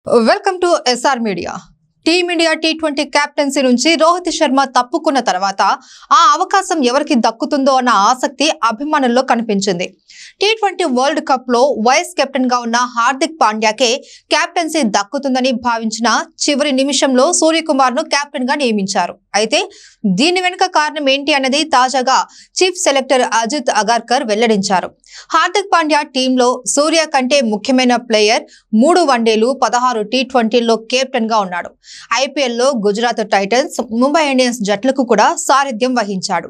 Welcome to SR media. Team India టీ20 captaincy నుంచి రోహిత్ శర్మ తప్పుకున్న తర్వాత ఆ అవకాశం ఎవరికి దక్కుతుందో అన్న ఆసక్తి అభిమానుల్లో కనిపించింది. టీ20 వరల్డ్ కప్ లో వైస్ కెప్టెన్ గా ఉన్న హార్దిక్ పాండ్యాకే కెప్టెన్సీ దక్కుతుందని భావించిన చివరి నిమిషంలో సూర్యకుమార్ ను కెప్టెన్ గా నియమించారు. అయితే దీని వెనుక కారణం ఏంటి అన్నది తాజాగా చీఫ్ సెలెక్టర్ అజిత్ అగర్కర్ వెల్లడించారు. హార్దిక్ పాండ్యా టీంలో సూర్య కంటే ముఖ్యమైన ప్లేయర్. 3 వన్డేలు 16 టీ20లో కెప్టెన్ గా ఉన్నాడు. ఐపీఎల్ లో గుజరాత్ టైటన్స్, ముంబై ఇండియన్స్ జట్లకు కూడా సారథ్యం వహించాడు.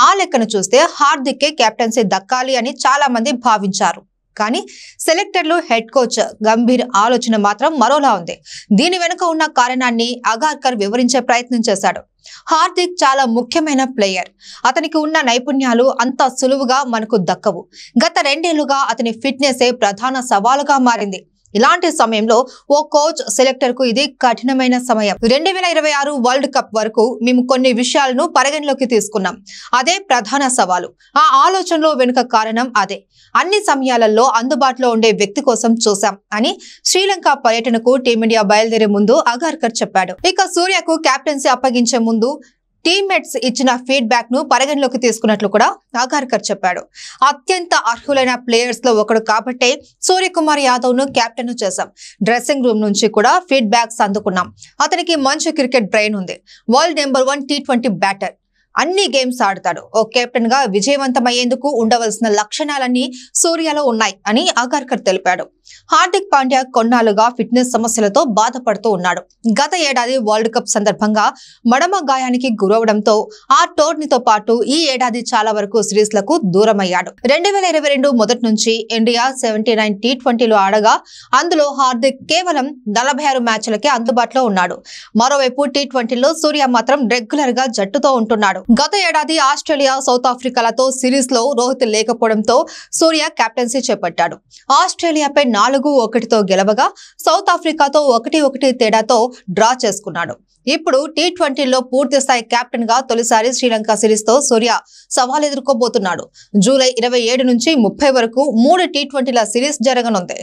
ఆ లెక్కను చూస్తే హార్దిక్ కే కెప్టెన్సీ దక్కాలి అని చాలా మంది భావించారు. కానీ సెలెక్టర్లు, హెడ్ కోచ్ గంభీర్ ఆలోచన మాత్రం మరోలా ఉంది. దీని వెనుక ఉన్న కారణాన్ని అగార్కర్ వివరించే ప్రయత్నం చేశాడు. హార్దిక్ చాలా ముఖ్యమైన ప్లేయర్. అతనికి ఉన్న నైపుణ్యాలు అంత సులువుగా మనకు దక్కవు. గత 2 ఏళ్లుగా అతని ఫిట్నెసే ప్రధాన సవాలుగా మారింది. ఇలాంటి సమయంలో ఓ కోచ్, సెలెక్టర్ కు ఇది కఠినమైన సమయం. 2026 వరల్డ్ కప్ వరకు మేము కొన్ని విషయాలను పరిగణలోకి తీసుకున్నాం. అదే ప్రధాన సవాలు. ఆ ఆలోచనలో వెనుక కారణం అదే. అన్ని సమయాలలో అందుబాటులో ఉండే వ్యక్తి కోసం చూసాం అని శ్రీలంక పర్యటనకు టీమిండియా బయలుదేరే ముందు అగార్కర్ చెప్పాడు. ఇక సూర్యకు కెప్టెన్సీ అప్పగించే ముందు టీమ్మేట్స్ ఇచ్చిన ఫీడ్బ్యాక్ ను పరిగణలోకి తీసుకున్నట్లు కూడా అగార్కర్ చెప్పాడు. అత్యంత అర్హులైన ప్లేయర్స్ లో ఒకడు కాబట్టే సూర్యకుమార్ యాదవ్ ను కెప్టెన్ చేశాం. డ్రెస్సింగ్ రూమ్ నుంచి కూడా ఫీడ్బ్యాక్స్ అందుకున్నాం. అతనికి మంచి క్రికెట్ బ్రెయిన్ ఉంది. World number 1 T20 batter. అన్ని గేమ్స్ ఆడతాడు. ఓ కెప్టెన్ గా విజయవంతమయ్యేందుకు ఉండవలసిన లక్షణాలన్నీ సూర్యలో ఉన్నాయి అని అగార్కర్ తెలిపాడు. హార్దిక్ పాండ్యా కొన్నాళ్లుగా ఫిట్నెస్ సమస్యలతో బాధపడుతూ ఉన్నాడు. గత ఏడాది వరల్డ్ కప్ సందర్భంగా మడమ గాయానికి గురవడంతో ఆ టోర్నీతో పాటు ఈ ఏడాది చాలా వరకు సిరీస్ లకు దూరమయ్యాడు. 2022 మొదటి నుంచి ఇండియా 79 టీ20లో ఆడగా అందులో హార్దిక్ కేవలం 46 మ్యాచ్లకే అందుబాటులో ఉన్నాడు. మరోవైపు టీ20లో సూర్య మాత్రం రెగ్యులర్ గా జట్టుతో ఉంటున్నాడు. గత ఏడాది ఆస్ట్రేలియా, సౌత్ ఆఫ్రికాలతో సిరీస్ లో రోహిత్ లేకపోవడంతో సూర్య కెప్టెన్సీ చేపట్టాడు. ఆస్ట్రేలియాపై 4-1తో గెలవగా సౌత్ ఆఫ్రికాతో 1-1 తేడాతో డ్రా చేసుకున్నాడు. ఇప్పుడు టీ20లో పూర్తి స్థాయి కెప్టెన్ గా తొలిసారి శ్రీలంక సిరీస్ తో సూర్య సవాల్ ఎదుర్కోబోతున్నాడు. జూలై 27 నుంచి 30 వరకు 3 టీ20ల సిరీస్ జరగనుంది.